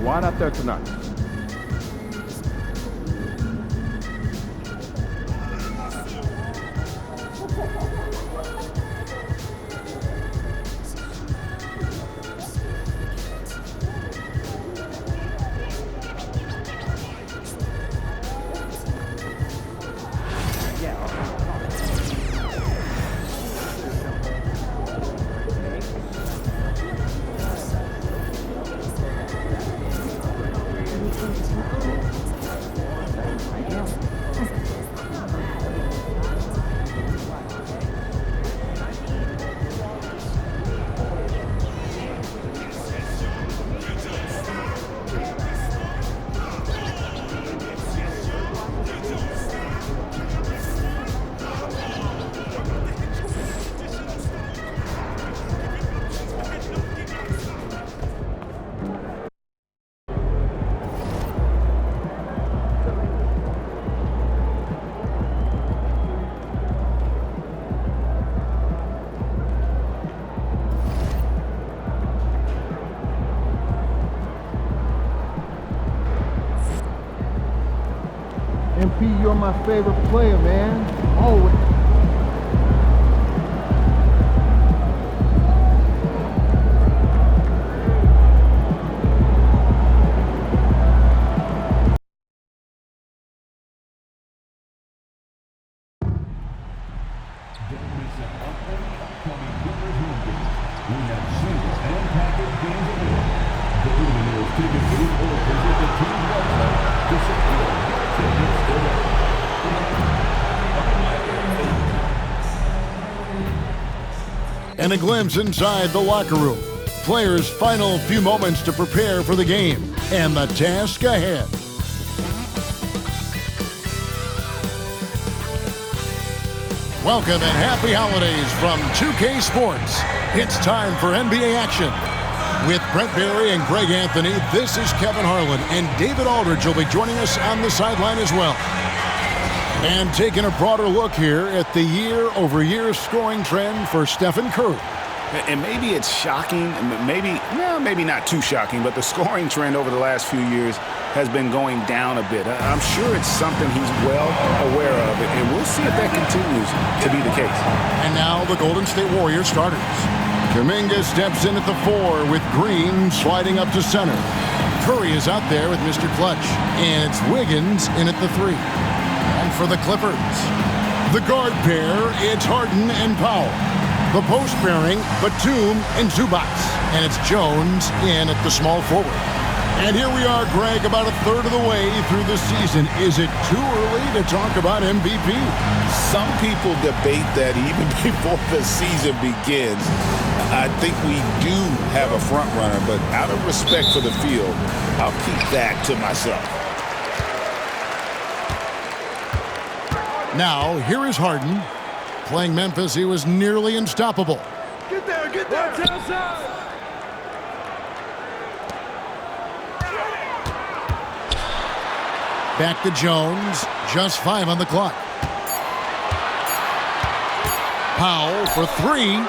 Why not there tonight? MP, you're my favorite player, man. Always. And a glimpse inside the locker room. Players' final few moments to prepare for the game and the task ahead. Welcome and happy holidays from 2K Sports. It's time for NBA action. With Brent Barry and Greg Anthony, this is Kevin Harlan, and David Aldridge will be joining us on the sideline as well. And taking a broader look here at the year-over-year scoring trend for Stephen Curry. And maybe it's shocking, maybe not too shocking, but the scoring trend over the last few years has been going down a bit. I'm sure it's something he's well aware of, and we'll see if that continues to be the case. And now the Golden State Warriors starters. Kuminga steps in at the 4 with Green sliding up to center. Curry is out there with Mr. Clutch, and it's Wiggins in at the 3. And for the Clippers, the guard pair, it's Harden and Powell. The post pairing, Batum and Zubac. And it's Jones in at the small forward. And here we are, Greg, about a third of the way through the season. Is it too early to talk about MVP? Some people debate that even before the season begins. I think we do have a front runner, but out of respect for the field, I'll keep that to myself. Now, here is Harden. Playing Memphis, he was nearly unstoppable. Get there, get there! Back to Jones, just 5 on the clock. Powell for 3.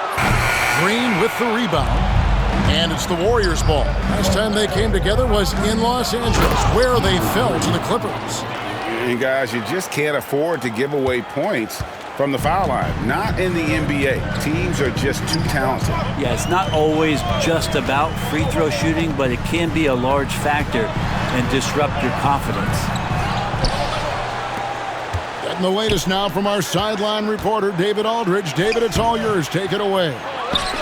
Green with the rebound. And it's the Warriors' ball. Last time they came together was in Los Angeles, where they fell to the Clippers. And guys, you just can't afford to give away points from the foul line. Not in the NBA. Teams are just too talented. Yeah, it's not always just about free throw shooting, but it can be a large factor and disrupt your confidence. Getting the latest now from our sideline reporter, David Aldridge. David, it's all yours. Take it away.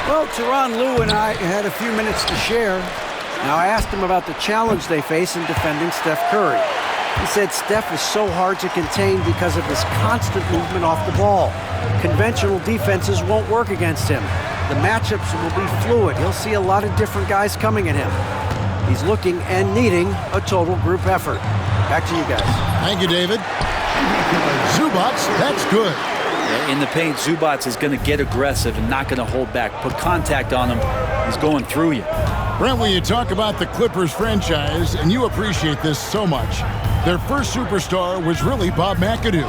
Well, Tyronn Lue and I had a few minutes to share. Now, I asked him about the challenge they face in defending Steph Curry. He said Steph is so hard to contain because of his constant movement off the ball. Conventional defenses won't work against him. The matchups will be fluid. He'll see a lot of different guys coming at him. He's looking and needing a total group effort. Back to you guys. Thank you, David. Zubac, that's good. In the paint, Zubac is going to get aggressive and not going to hold back. Put contact on him. He's going through you. Brent, when you talk about the Clippers franchise, and you appreciate this so much, their first superstar was really Bob McAdoo.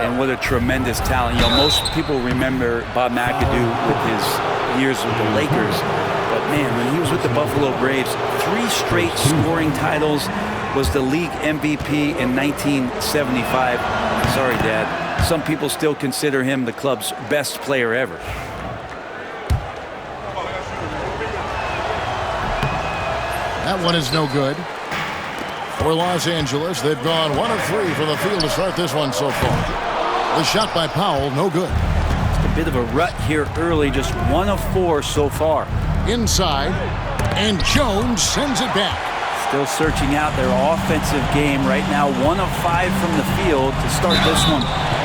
And what a tremendous talent. You know, most people remember Bob McAdoo with his years with the Lakers, but man, when he was with the Buffalo Braves, 3 straight scoring titles, was the league MVP in 1975. Sorry, Dad. Some people still consider him the club's best player ever. That one is no good. For Los Angeles, they've gone 1 of 3 from the field to start this one so far. The shot by Powell, no good. A bit of a rut here early, just 1 of 4 so far. Inside, and Jones sends it back. Still searching out their offensive game right now. 1 of 5 from the field to start this one.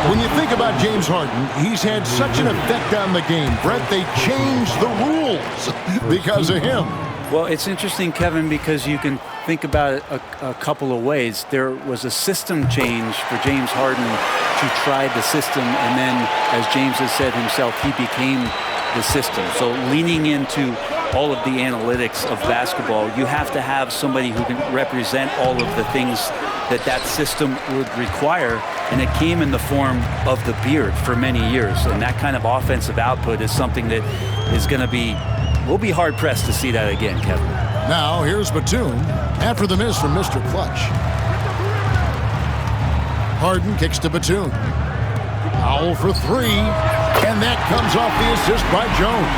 When you think about James Harden, he's had such an effect on the game. Brett, they changed the rules because of him. Well, it's interesting, Kevin, because you can think about it a couple of ways. There was a system change for James Harden to try the system, and then, as James has said himself, he became the system. So leaning into all of the analytics of basketball, you have to have somebody who can represent all of the things that system would require, and it came in the form of the beard for many years. And that kind of offensive output is something that is going to be, we'll be hard-pressed to see that again, Kevin. Now here's Batum after the miss from Mr. Clutch. Harden kicks to Batum. Powell for 3, and that comes off the assist by Jones.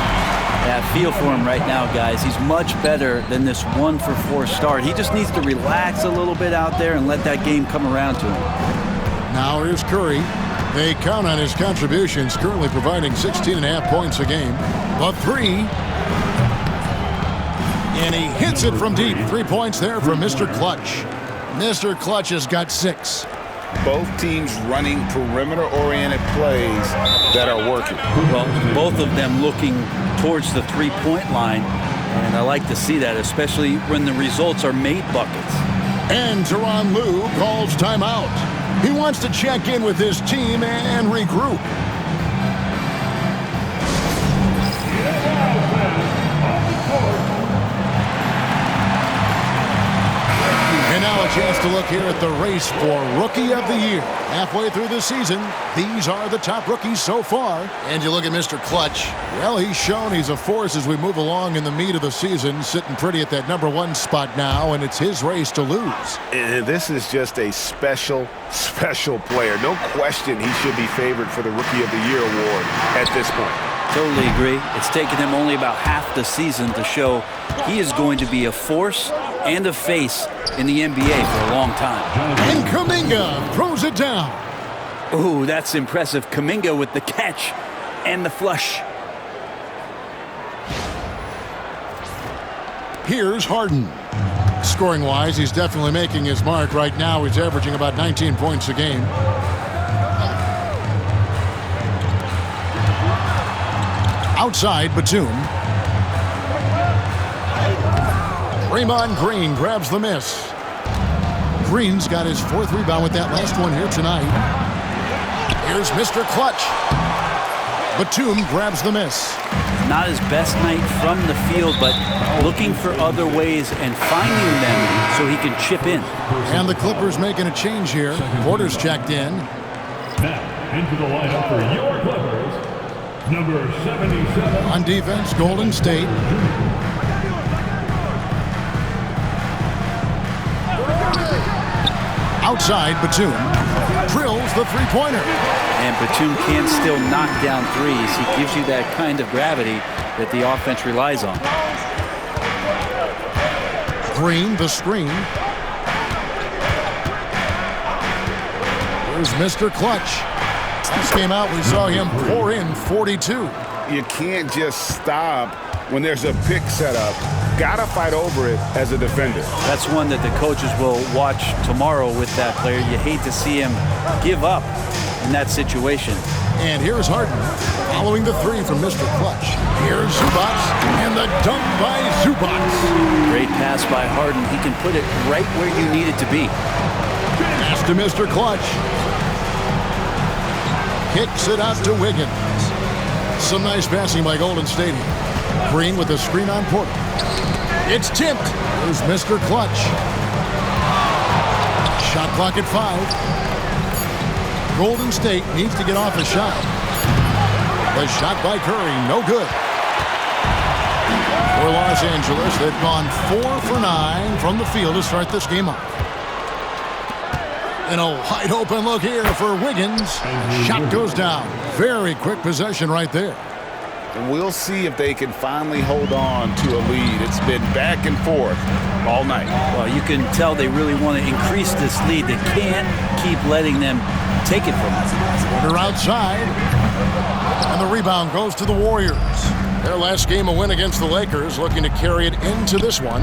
Yeah, feel for him right now, guys. He's much better than this 1 for 4 start. He just needs to relax a little bit out there and let that game come around to him. Now here's Curry. They count on his contributions, currently providing 16.5 points a game. A 3. And he hits it from deep. 3 points there from Mr. Clutch. Mr. Clutch has got 6. Both teams running perimeter-oriented plays that are working. Well, both of them looking towards the three-point line, and I like to see that, especially when the results are made buckets. And Tyronn Lue calls timeout. He wants to check in with his team and regroup. And now a chance to look here at the race for Rookie of the Year. Halfway through the season, these are the top rookies so far. And you look at Mr. Clutch. Well, he's shown he's a force as we move along in the meat of the season, sitting pretty at that #1 spot now, and it's his race to lose. And this is just a special player. No question he should be favored for the Rookie of the Year award at this point. Totally agree. It's taken him only about half the season to show he is going to be a force and a face in the NBA for a long time. And Kuminga throws it down. Ooh, that's impressive. Kuminga with the catch and the flush. Here's Harden. Scoring-wise, he's definitely making his mark. Right now, he's averaging about 19 points a game. Outside, Batum. Draymond Green grabs the miss. Green's got his 4th rebound with that last one here tonight. Here's Mr. Clutch. Batum grabs the miss. Not his best night from the field, but looking for other ways and finding them so he can chip in. And the Clippers making a change here. Porter's checked in. Now, into the lineup for your Clippers, number 77. On defense, Golden State. Outside, Batum drills the three-pointer. And Batum can still knock down threes. He gives you that kind of gravity that the offense relies on. Green, the screen. Here's Mr. Clutch. This came out, we saw him pour in 42. You can't just stop when there's a pick set up. Gotta fight over it as a defender. That's one that the coaches will watch tomorrow with that player. You hate to see him give up in that situation. And here's Harden following the 3 from Mr. Clutch. Here's Zubac, and the dunk by Zubac. Great pass by Harden. He can put it right where you need it to be. Pass to Mr. Clutch. Kicks it out to Wiggins. Some nice passing by Golden State. Green with a screen on Porter. It's tipped. Here's Mr. Clutch. Shot clock at 5. Golden State needs to get off a shot. The shot by Curry, no good. For Los Angeles. They've gone 4 for 9 from the field to start this game off. And a wide open look here for Wiggins. Shot goes down. Very quick possession right there. And we'll see if they can finally hold on to a lead. It's been back and forth all night. Well, you can tell they really want to increase this lead. They can't keep letting them take it from us. They're outside. And the rebound goes to the Warriors. Their last game a win against the Lakers, looking to carry it into this one.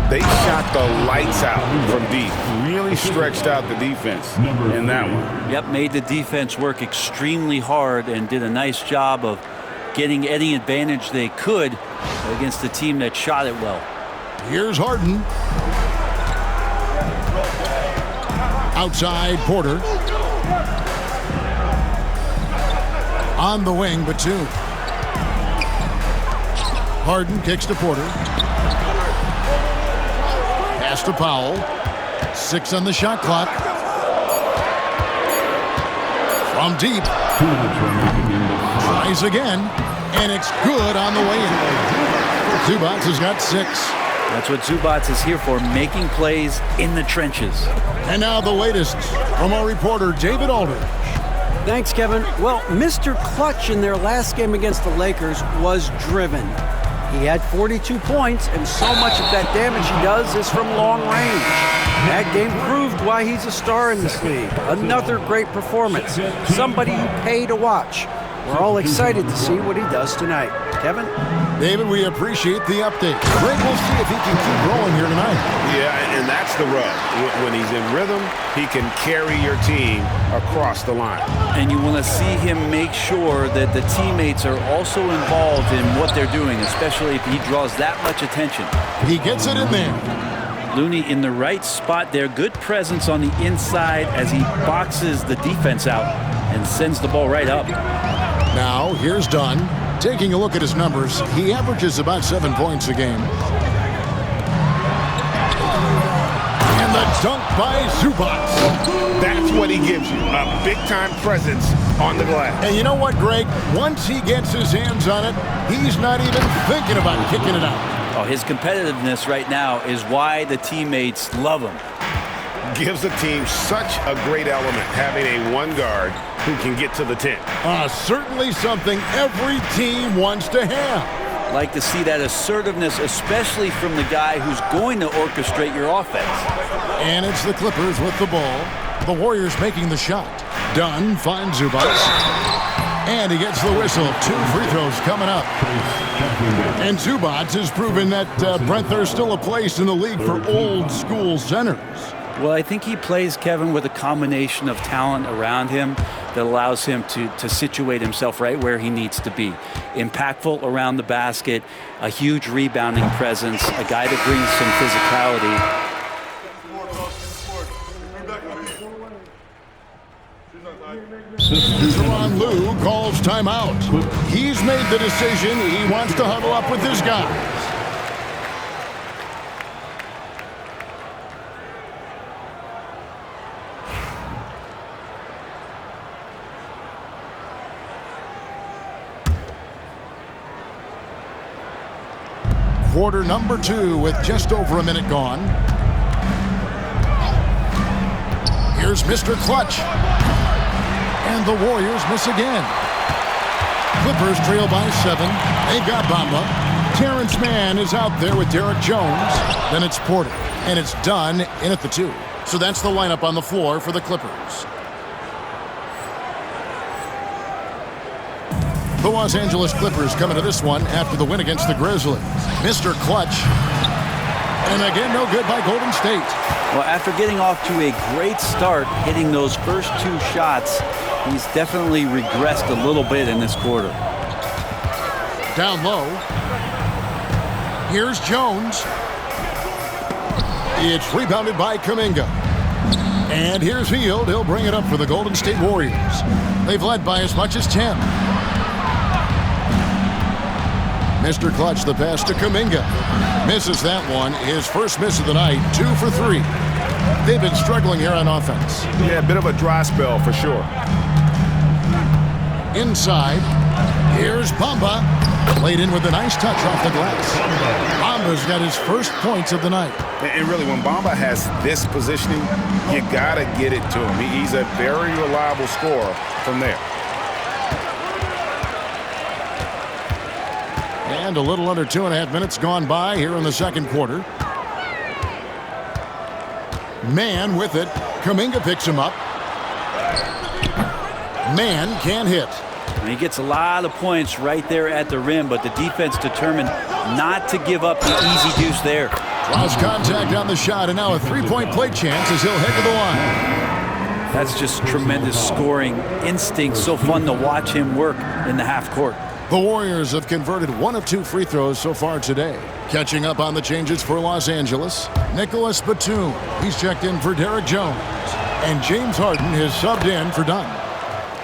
They shot the lights out from deep. Really stretched out the defense in that one. Yep, made the defense work extremely hard and did a nice job of getting any advantage they could against the team that shot it well. Here's Harden. Outside, Porter. On the wing, Batum. Harden kicks to Porter. Pass to Powell. 6 on the shot clock. From deep. Tries again. And it's good on the way in. Zubac has got 6. That's what Zubac is here for, making plays in the trenches. And now the latest from our reporter, David Aldridge. Thanks, Kevin. Well, Mr. Clutch in their last game against the Lakers was driven. He had 42 points, and so much of that damage he does is from long range. That game proved why he's a star in this league. Another great performance. Somebody you pay to watch. We're all excited to see what he does tonight. Kevin? David, we appreciate the update. Greg, we'll see if he can keep growing here tonight. Yeah, and that's the rub. When he's in rhythm, he can carry your team across the line. And you want to see him make sure that the teammates are also involved in what they're doing, especially if he draws that much attention. He gets it in there. Looney in the right spot there. Good presence on the inside as he boxes the defense out and sends the ball right up. Now, here's Dunn. Taking a look at his numbers, he averages about 7 points a game. And the dunk by Zubac. That's what he gives you, a big-time presence on the glass. And you know what, Greg? Once he gets his hands on it, he's not even thinking about kicking it out. Oh, his competitiveness right now is why the teammates love him. Gives the team such a great element, having a one guard who can get to the 10. Certainly something every team wants to have. Like to see that assertiveness, especially from the guy who's going to orchestrate your offense. And it's the Clippers with the ball. The Warriors making the shot. Dunn finds Zubac. And he gets the whistle. 2 free throws coming up. And Zubac has proven that, Brent, there's still a place in the league for old school centers. Well, I think he plays, Kevin, with a combination of talent around him that allows him to situate himself right where he needs to be. Impactful around the basket, a huge rebounding presence, a guy that brings some physicality. Tyronn Lue calls timeout. He's made the decision. He wants to huddle up with his guys. Quarter number 2 with just over a minute gone. Here's Mr. Clutch. And the Warriors miss again. Clippers trail by 7. They've got Bamba. Terrence Mann is out there with Derek Jones. Then it's Porter. And it's Dunn in at the 2. So that's the lineup on the floor for the Clippers. The Los Angeles Clippers come into this one after the win against the Grizzlies. Mr. Clutch. And again, no good by Golden State. Well, after getting off to a great start, hitting those first 2 shots, he's definitely regressed a little bit in this quarter. Down low. Here's Jones. It's rebounded by Kuminga. And here's Hield. He'll bring it up for the Golden State Warriors. They've led by as much as 10. Mr. Clutch, the pass to Kuminga. Misses that one. His first miss of the night, 2 for 3. They've been struggling here on offense. Yeah, a bit of a dry spell for sure. Inside. Here's Bamba. Played in with a nice touch off the glass. Bamba's got his first points of the night. And really, when Bamba has this positioning, you got to get it to him. He's a very reliable scorer from there. And a little under 2.5 minutes gone by here in the second quarter. Man with it. Kuminga picks him up. Man can't hit. And he gets a lot of points right there at the rim, but the defense determined not to give up the easy deuce there. Draws contact on the shot, and now a three-point play chance as he'll head to the line. That's just tremendous scoring instinct. So fun to watch him work in the half court. The Warriors have converted 1 of 2 free throws so far today. Catching up on the changes for Los Angeles, Nicholas Batum. He's checked in for Derek Jones. And James Harden has subbed in for Dunn.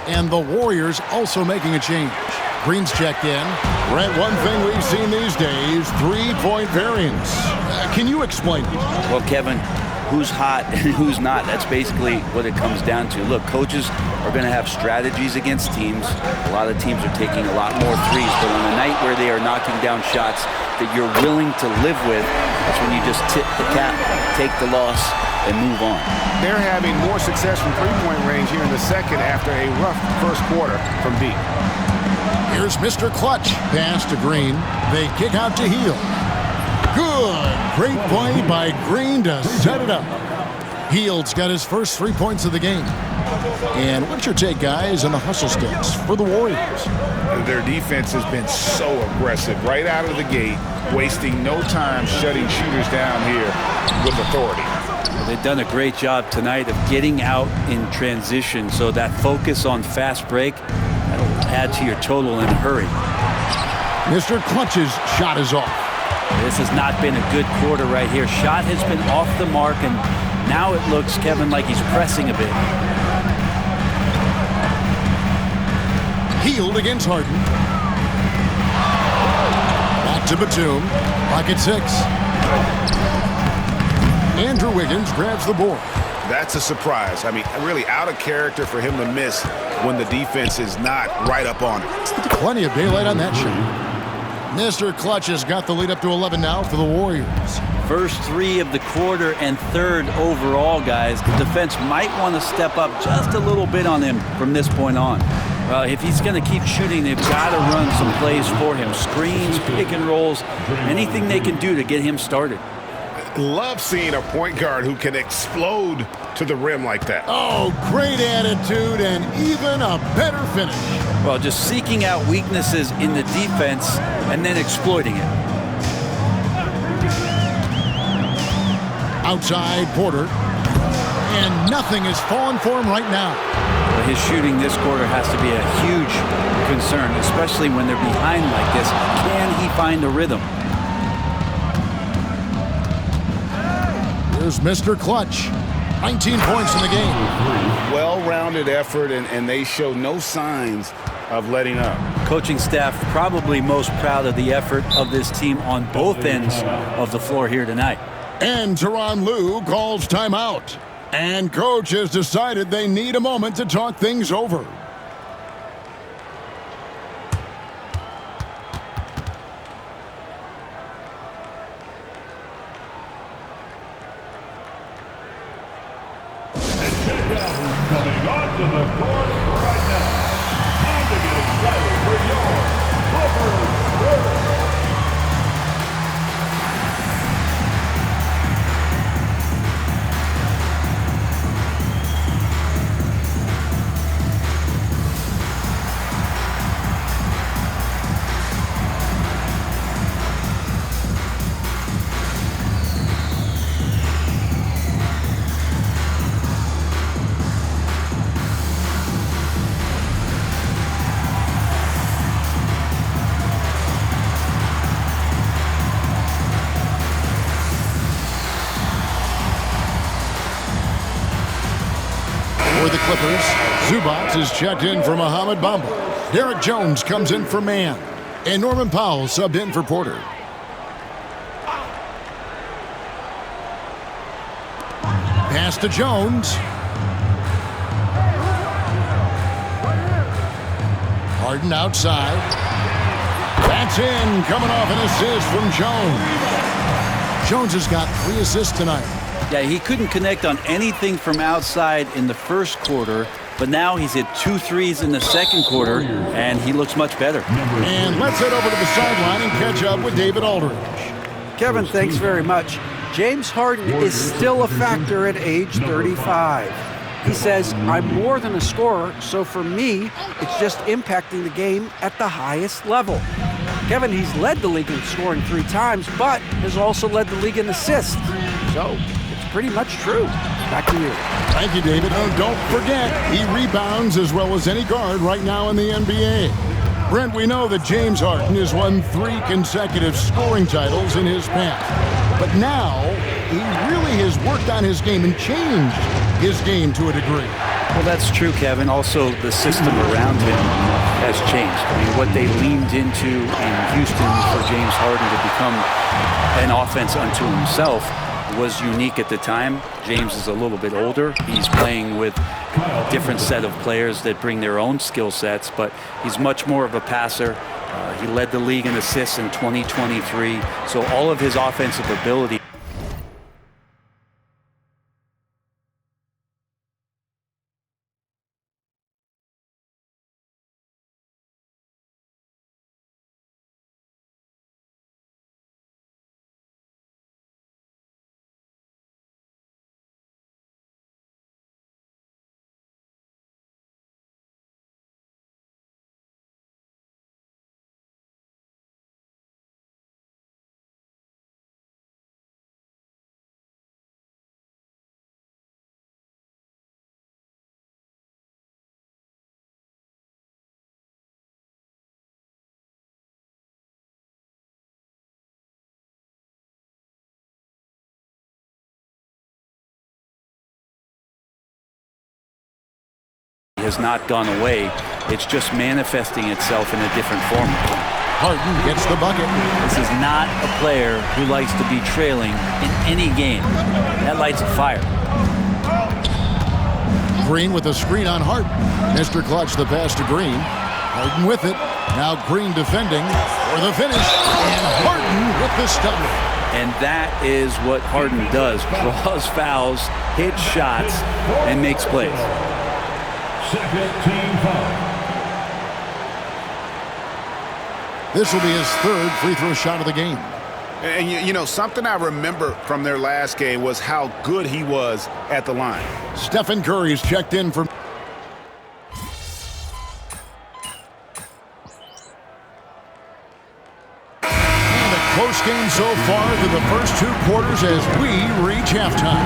And the Warriors also making a change. Green's checked in. Brent, one thing we've seen these days, three-point variance. Can you explain it? Well, Kevin, who's hot and who's not? That's basically what it comes down to. Look, coaches are going to have strategies against teams. A lot of teams are taking a lot more threes, but on a night where they are knocking down shots that you're willing to live with, that's when you just tip the cap, take the loss, and move on. They're having more success from three-point range here in the second after a rough first quarter from deep. Here's Mr. Clutch. Pass to Green. They kick out to Hield. Good. Great play by Green to set it up. Hield's got his first 3 points of the game. And what's your take, guys, on the hustle sticks for the Warriors? Their defense has been so aggressive right out of the gate, wasting no time shutting shooters down here with authority. Well, they've done a great job tonight of getting out in transition, so that focus on fast break, that'll add to your total in a hurry. Mr. Clutch's shot is off. This has not been a good quarter right here. Shot has been off the mark, and now it looks, Kevin, like he's pressing a bit. Hield against Harden. Back to Batum. Pocket 6. Andrew Wiggins grabs the board. That's a surprise. I mean, really out of character for him to miss when the defense is not right up on it. Plenty of daylight on that shot. Mr. Clutch has got the lead up to 11 now for the Warriors. First 3 of the quarter and 3rd overall, guys. The defense might want to step up just a little bit on him from this point on. Well, if he's going to keep shooting, they've got to run some plays for him. Screens, pick and rolls, anything they can do to get him started. Love seeing a point guard who can explode to the rim like that. Oh, great attitude and even a better finish. Well, just seeking out weaknesses in the defense and then exploiting it. Outside Porter. And nothing is falling for him right now. Well, his shooting this quarter has to be a huge concern, especially when they're behind like this. Can he find the rhythm? Here's Mr. Clutch. 19 points in the game. Well-rounded effort, and they show no signs of letting up. Coaching staff probably most proud of the effort of this team on both ends of the floor here tonight. And Tyronn Lue calls timeout. And coach has decided they need a moment to talk things over. Coming onto the court right now. Time to get excited for your Clippers. For the Clippers, Zubac is checked in for Mohamed Bamba. Derek Jones comes in for Man. And Norman Powell subbed in for Porter. Pass to Jones. Harden outside. That's in, coming off an assist from Jones. Jones has got 3 assists tonight. Yeah, he couldn't connect on anything from outside in the first quarter, but now he's hit 2 threes in the second quarter, and he looks much better. And let's head over to the sideline and catch up with David Aldridge. Kevin, thanks very much. James Harden is still a factor at age 35. He says, I'm more than a scorer, so for me, it's just impacting the game at the highest level. Kevin, he's led the league in scoring 3 times, but has also led the league in assists. So it's pretty much true. Back to you. Thank you, David. Oh, don't forget, he rebounds as well as any guard right now in the NBA. Brent, we know that James Harden has won 3 consecutive scoring titles in his past. But now, he really has worked on his game and changed his game to a degree. Well, that's true, Kevin. Also, the system around him has changed. I mean, what they leaned into in Houston for James Harden to become an offense unto himself was unique at the time. James is a little bit older. He's playing with a different set of players that bring their own skill sets, but he's much more of a passer. He led the league in assists in 2023, so all of his offensive ability. Has not gone away. It's just manifesting itself in a different form. Harden gets the bucket. This is not a player who likes to be trailing in any game. That lights a fire. Green with a screen on Harden. Mr. Clutch the pass to Green. Harden with it. Now Green defending for the finish. And Harden with the stop. And that is what Harden does. Draws fouls, hits shots, and makes plays. Second team foul. This will be his 3rd free throw shot of the game. And you know, something I remember from their last game was how good he was at the line. Stephen Curry's checked in for... And a close game so far through the first 2 quarters as we reach halftime.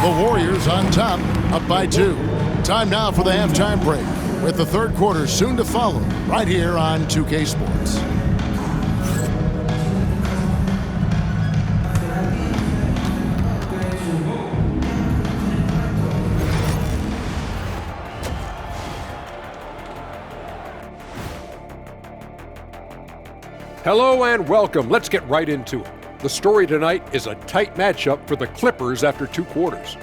The Warriors on top, up by 2. Time now for the halftime break, with the 3rd quarter soon to follow, right here on 2K Sports. Hello and welcome. Let's get right into it. The story tonight is a tight matchup for the Clippers after 2 quarters.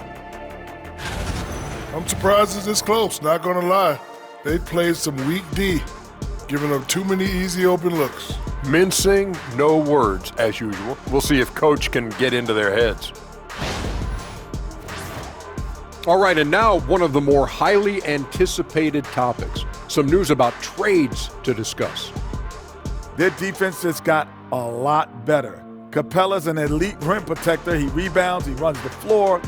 I'm surprised it's this close, not gonna lie. They played some weak D, giving up too many easy open looks. Mincing, no words, as usual. We'll see if Coach can get into their heads. All right, and now one of the more highly anticipated topics. Some news about trades to discuss. Their defense just got a lot better. Capella's an elite rim protector. He rebounds, he runs the floor.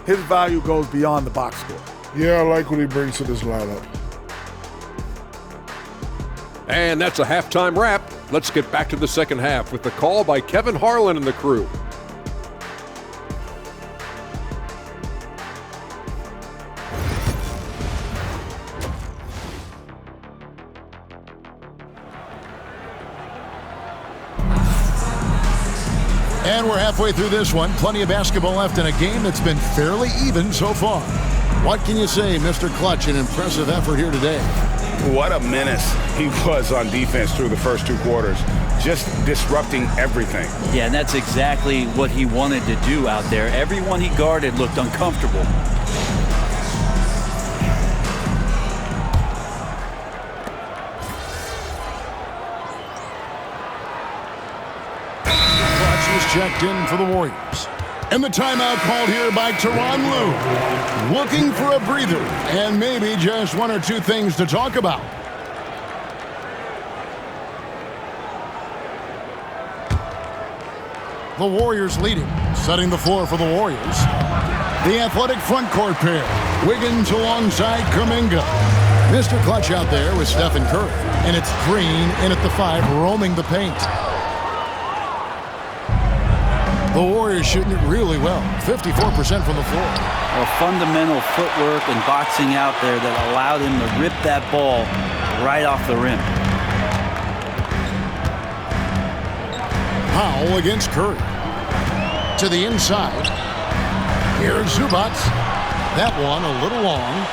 His value goes beyond the box score. Yeah, I like what he brings to this lineup. And that's a halftime wrap. Let's get back to the second half with the call by Kevin Harlan and the crew. And we're halfway through this one. Plenty of basketball left in a game that's been fairly even so far. What can you say, Mr. Clutch? An impressive effort here today. What a menace he was on defense through the first 2 quarters. Just disrupting everything. Yeah, and that's exactly what he wanted to do out there. Everyone he guarded looked uncomfortable. checked in for the Warriors. And the timeout called here by Tyronn Lue. Looking for a breather and maybe just one or two things to talk about. The Warriors leading, setting the floor for the Warriors. The athletic front court pair, Wiggins alongside Kuminga. Mr. Clutch out there with Stephen Curry. And it's Green in at the 5, roaming the paint. The Warriors shooting it really well, 54% from the floor. A fundamental footwork and boxing out there that allowed him to rip that ball right off the rim. Powell against Curry. To the inside. Here's Zubac. That one a little long.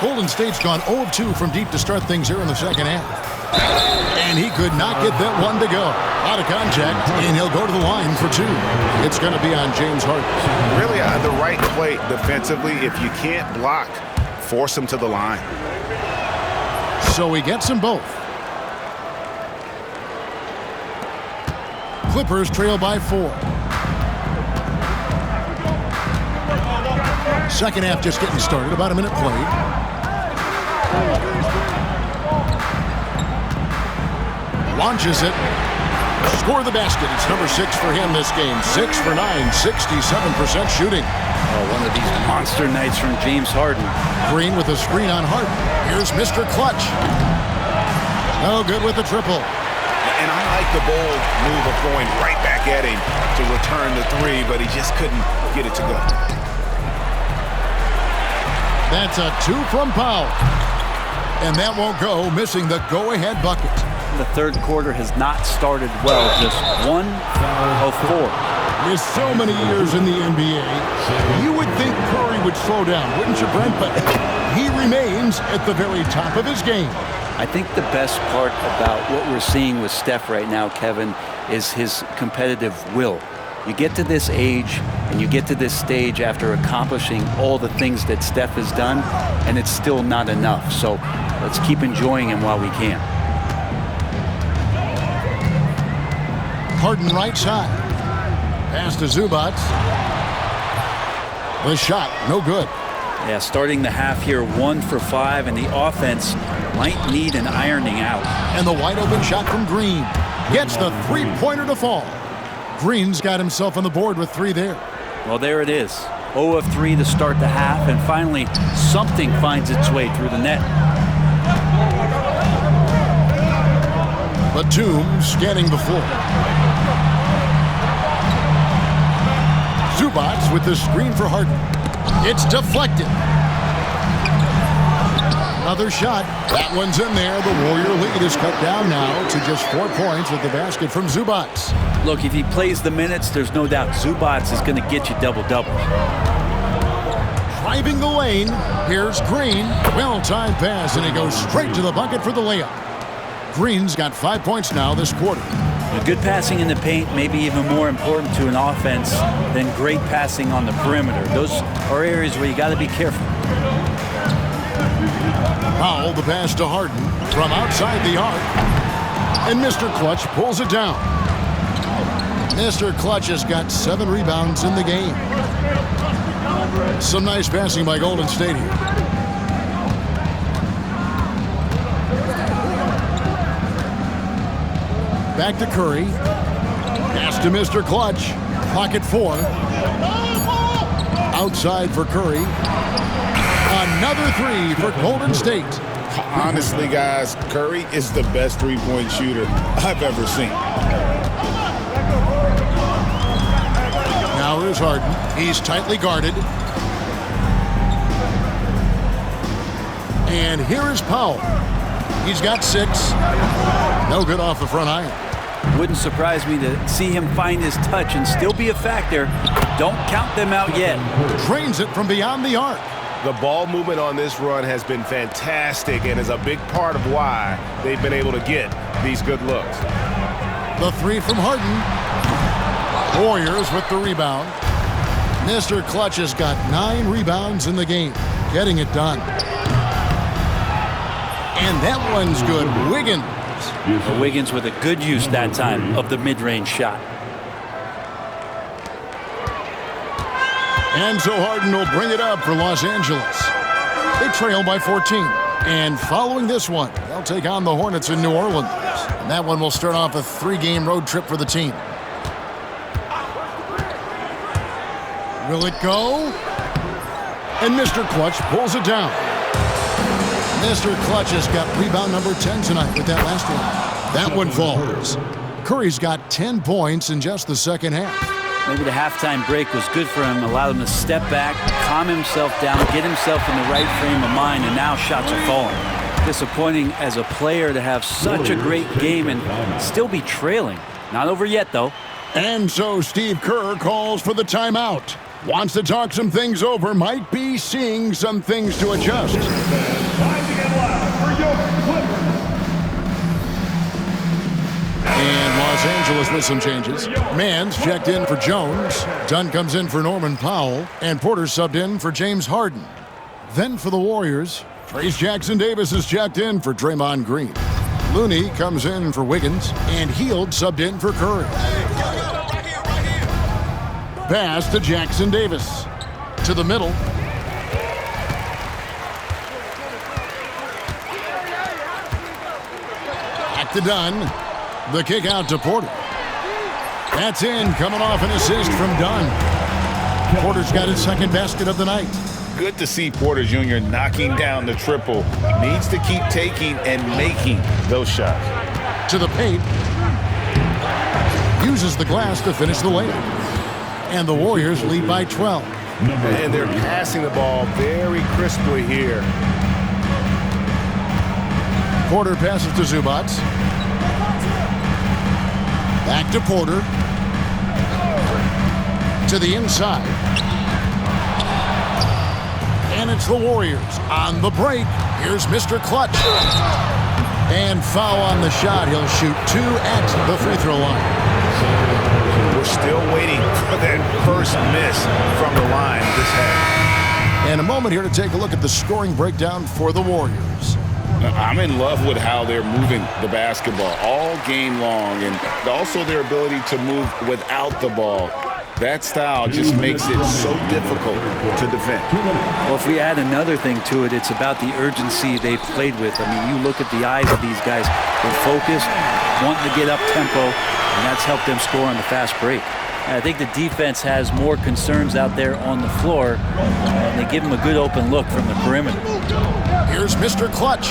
Golden State's gone 0 of 2 from deep to start things here in the second half. And he could not get that one to go. Out of contact, and he'll go to the line for 2. It's going to be on James Harden. Really the right play defensively. If you can't block, force him to the line. So he gets them both. Clippers trail by 4. Second half just getting started. About a minute played. Launches it. Score the basket. It's number 6 for him this game. 6 for 9, 67% shooting. One of these monster nights from James Harden. Green with a screen on Harden. Here's Mr. Clutch. No good with the triple. And I like the bold move of going right back at him to return the 3, but he just couldn't get it to go. That's a 2 from Powell. And that won't go, missing the go-ahead bucket. The third quarter has not started well, just 1 of 4. With so many years in the NBA, you would think Curry would slow down, wouldn't you, Brent? But he remains at the very top of his game. I think the best part about what we're seeing with Steph right now, Kevin, is his competitive will. You get to this age and you get to this stage after accomplishing all the things that Steph has done, and it's still not enough. So let's keep enjoying him while we can. Harden right side. Pass to Zubac. The shot, no good. Yeah, starting the half here 1 for 5, and the offense might need an ironing out. And the wide open shot from Green. Gets the 3-pointer to fall. Green's got himself on the board with 3 there. Well, there it is. 0 of 3 to start the half, and finally something finds its way through the net. Batum scanning the floor. Zubac with the screen for Harden. It's deflected. Another shot. That one's in there. The Warrior lead is cut down now to just 4 points with the basket from Zubac. Look, if he plays the minutes, there's no doubt Zubac is going to get you double-double. Driving the lane. Here's Green. Well-timed pass, and he goes straight to the bucket for the layup. Green's got 5 points now this quarter. Good passing in the paint may be even more important to an offense than great passing on the perimeter. Those are areas where you got to be careful. Powell, the pass to Harden from outside the arc. And Mr. Clutch pulls it down. Mr. Clutch has got 7 rebounds in the game. Some nice passing by Golden State here. Back to Curry. Pass to Mr. Clutch. Pocket 4. Outside for Curry. Another 3 for Golden State. Honestly, guys, Curry is the best three-point shooter I've ever seen. Now here's Harden. He's tightly guarded. And here is Powell. He's got 6. No good off the front iron. Wouldn't surprise me to see him find his touch and still be a factor. Don't count them out yet. Trains it from beyond the arc. The ball movement on this run has been fantastic and is a big part of why they've been able to get these good looks. The 3 from Harden. Warriors with the rebound. Mr. Clutch has got 9 rebounds in the game. Getting it done. And that one's good. Wiggins. Wiggins with a good use that time of the mid-range shot. And so Harden will bring it up for Los Angeles. They trail by 14. And following this one, they'll take on the Hornets in New Orleans. And that one will start off a 3-game road trip for the team. Will it go? And Mr. Clutch pulls it down. Mr. Clutch has got rebound number 10 tonight with that last one. That one falls. Curry's got 10 points in just the second half. Maybe the halftime break was good for him, allowed him to step back, calm himself down, get himself in the right frame of mind, and now shots are falling. Disappointing as a player to have such a great game and still be trailing. Not over yet, though. And so Steve Kerr calls for the timeout. Wants to talk some things over, might be seeing some things to adjust. Time to get loud for your Clippers. And Los Angeles with some changes. Mann's checked in for Jones. Dunn comes in for Norman Powell. And Porter subbed in for James Harden. Then for the Warriors, Trace Jackson-Davis is checked in for Draymond Green. Looney comes in for Wiggins. And Hield subbed in for Curry. Pass to Jackson-Davis. To the middle. Back to Dunn. The kick out to Porter. That's in, coming off an assist from Dunn. Porter's got his second basket of the night. Good to see Porter Jr. knocking down the triple. Needs to keep taking and making those shots. To the paint. Uses the glass to finish the layup. And the Warriors lead by 12. And they're passing the ball very crisply here. Porter passes to Zubac. Back to Porter. To the inside. And it's the Warriors on the break. Here's Mr. Clutch. And foul on the shot. He'll shoot 2 at the free throw line. We're still waiting for that first miss from the line this half. And a moment here to take a look at the scoring breakdown for the Warriors. I'm in love with how they're moving the basketball all game long, and also their ability to move without the ball. That style just makes it so difficult to defend. Well, if we add another thing to it, it's about the urgency they've played with. I mean, you look at the eyes of these guys. They're focused, wanting to get up tempo, and that's helped them score on the fast break. And I think the defense has more concerns out there on the floor, and they give them a good open look from the perimeter. Here's Mr. Clutch.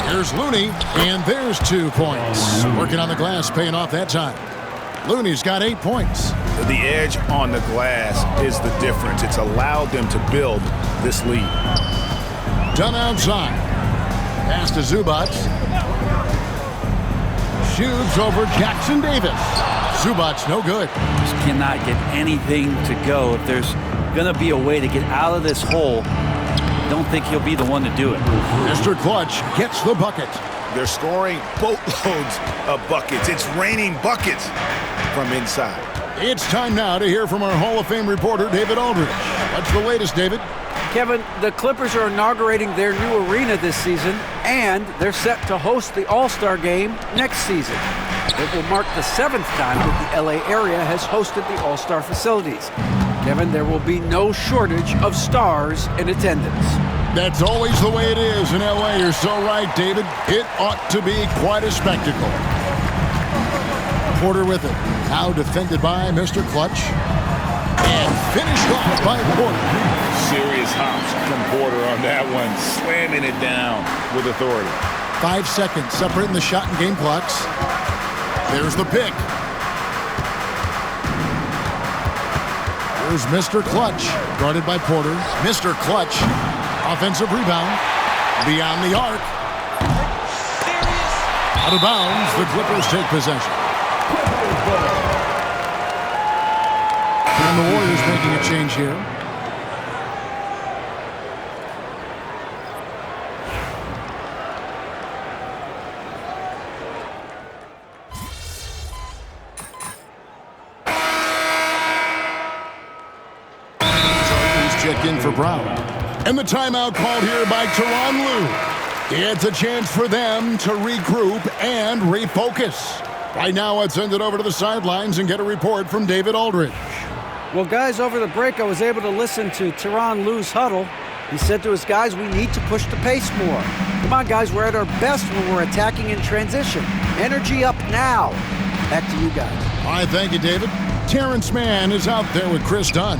Here's Looney, and there's 2 points. Working on the glass, paying off that time. Looney's got 8 points. The edge on the glass is the difference. It's allowed them to build this lead. Dunn outside. Pass to Zubac. Shoots over Jackson-Davis. Zubac no good. Just cannot get anything to go. If there's going to be a way to get out of this hole, I don't think he'll be the one to do it. Mr. Clutch gets the bucket. They're scoring boatloads of buckets. It's raining buckets from inside. It's time now to hear from our Hall of Fame reporter, David Aldridge. What's the latest, David? Kevin, the Clippers are inaugurating their new arena this season, and they're set to host the All-Star Game next season. It will mark the 7th time that the LA area has hosted the All-Star facilities. Kevin, there will be no shortage of stars in attendance. That's always the way it is in LA. You're so right, David. It ought to be quite a spectacle. Porter with it. Now defended by Mr. Clutch. And finished off by Porter. Serious hops from Porter on that one, slamming it down with authority. 5 seconds separating the shot and game clocks. There's the pick. Here's Mr. Clutch, guarded by Porter. Mr. Clutch, offensive rebound, beyond the arc. Out of bounds, the Clippers take possession. And the Warriors making a change here. Checked in for Brown. And the timeout called here by Tyronn Lue. It's a chance for them to regroup and refocus. Right now, let's send it over to the sidelines and get a report from David Aldridge. Well, guys, over the break, I was able to listen to Tyronn Lue's huddle. He said to his guys, we need to push the pace more. Come on, guys, we're at our best when we're attacking in transition. Energy up now. Back to you guys. All right, thank you, David. Terrence Mann is out there with Chris Dunn.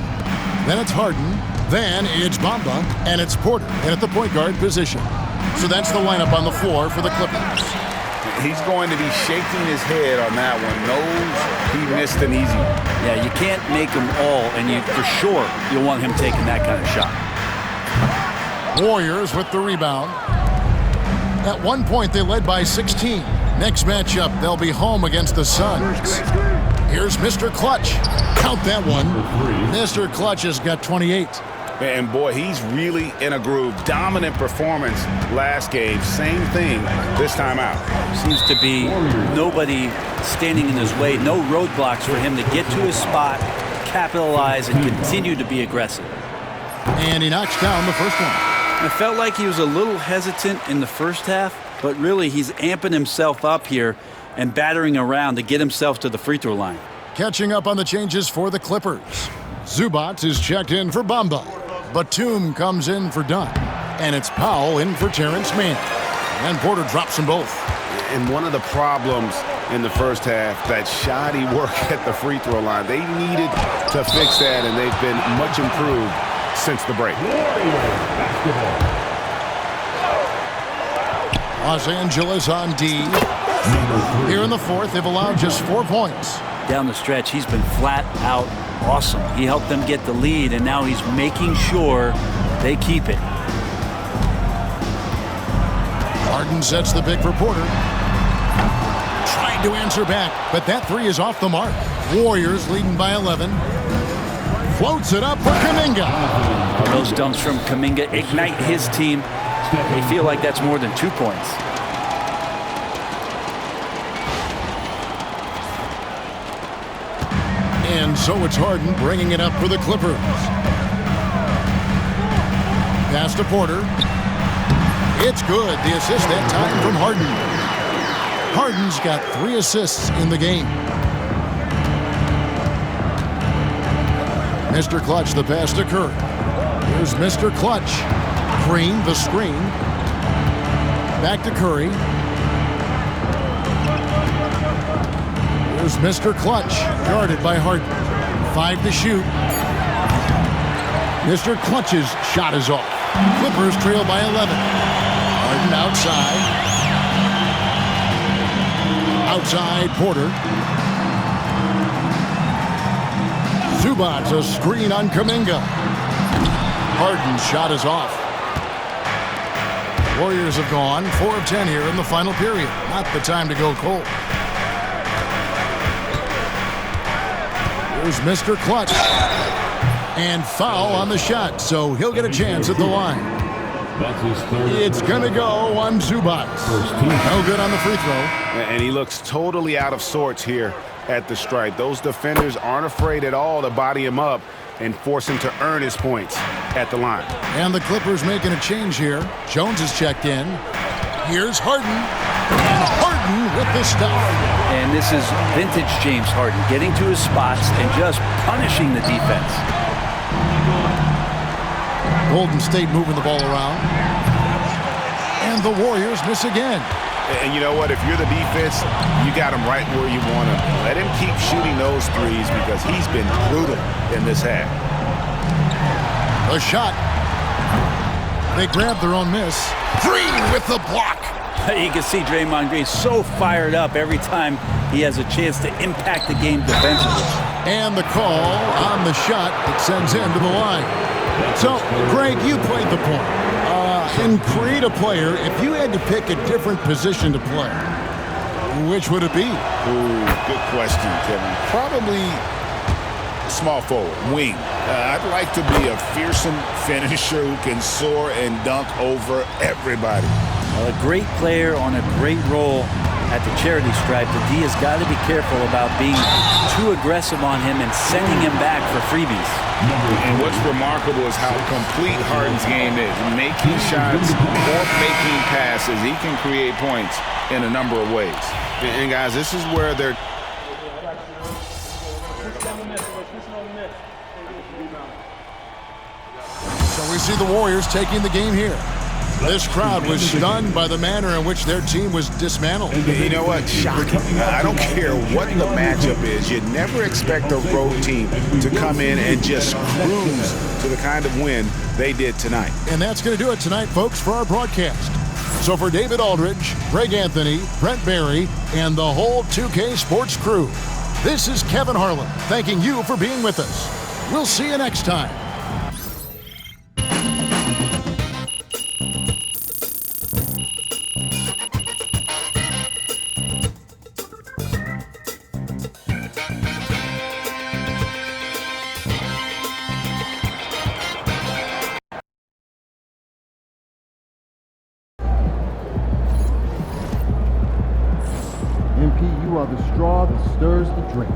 Then it's Harden. Then it's Bamba. And it's Porter at the point guard position. So that's the lineup on the floor for the Clippers. He's going to be shaking his head on that one. Knows he missed an easy one. Yeah, you can't make them all, and for sure you'll want him taking that kind of shot. Warriors with the rebound. At one point, they led by 16. Next matchup, they'll be home against the Suns. Here's Mr. Clutch. Count that one. Mr. Clutch has got 28. And boy, he's really in a groove. Dominant performance last game. Same thing this time out. Seems to be nobody standing in his way. No roadblocks for him to get to his spot, capitalize, and continue to be aggressive. And he knocks down the first one. I felt like he was a little hesitant in the first half, but really he's amping himself up here and battering around to get himself to the free throw line. Catching up on the changes for the Clippers. Zubac is checked in for Bamba. Batum comes in for Dunn. And it's Powell in for Terrence Mann. And Porter drops them both. And one of the problems in the first half, that shoddy work at the free throw line. They needed to fix that, and they've been much improved since the break. Los Angeles on D. Here in the fourth, they've allowed just 4 points. Down the stretch, he's been flat out awesome. He helped them get the lead, and now he's making sure they keep it. Harden sets the pick for Porter. Trying to answer back, but that three is off the mark. Warriors leading by 11. Floats it up for Kuminga. Those dunks from Kuminga ignite his team. They feel like that's more than 2 points. And so it's Harden bringing it up for the Clippers. Pass to Porter. It's good. The assist that time from Harden. Harden's got 3 assists in the game. Mr. Clutch, the pass to Curry. Here's Mr. Clutch. Green, the screen. Back to Curry. Here's Mr. Clutch, guarded by Harden. 5 to shoot. Mr. Clutch's shot is off. Clippers trail by 11. Harden outside. Outside Porter. Zubac, a screen on Kuminga. Harden's shot is off. Warriors have gone 4 of 10 here in the final period. Not the time to go cold. Here's Mr. Clutch. And foul on the shot, so he'll get a chance at the line. It's going to go on Zubac. No good on the free throw. And he looks totally out of sorts here at the stripe. Those defenders aren't afraid at all to body him up and force him to earn his points at the line. And the Clippers making a change here. Jones is checked in. Here's Harden. And Harden with the stuff. And this is vintage James Harden, getting to his spots and just punishing the defense. Golden State moving the ball around. And the Warriors miss again. And you know what? If you're the defense, you got him right where you want him. Let him keep shooting those threes because he's been brutal in this half. A shot. They grab their own miss. Green with the block. You can see Draymond Green so fired up every time he has a chance to impact the game defensively. And the call on the shot that sends him to the line. So, Greg, you played the point. In create a player, if you had to pick a different position to play, which would it be? Ooh, good question, Kevin. Probably small forward, wing. I'd like to be a fearsome finisher who can soar and dunk over everybody. Well, a great player on a great role at the charity stripe. The D has got to be careful about being too aggressive on him and sending him back for freebies. And what's remarkable is how complete Harden's game is. Making shots or making passes. He can create points in a number of ways. And guys, this is where they're... So we see the Warriors taking the game here. This crowd was stunned by the manner in which their team was dismantled. You know what? Shocking. I don't care what the matchup is. You never expect a road team to come in and just cruise to the kind of win they did tonight. And that's going to do it tonight, folks, for our broadcast. So for David Aldridge, Greg Anthony, Brent Barry, and the whole 2K Sports crew, this is Kevin Harlan thanking you for being with us. We'll see you next time. MP, you are the straw that stirs the drink.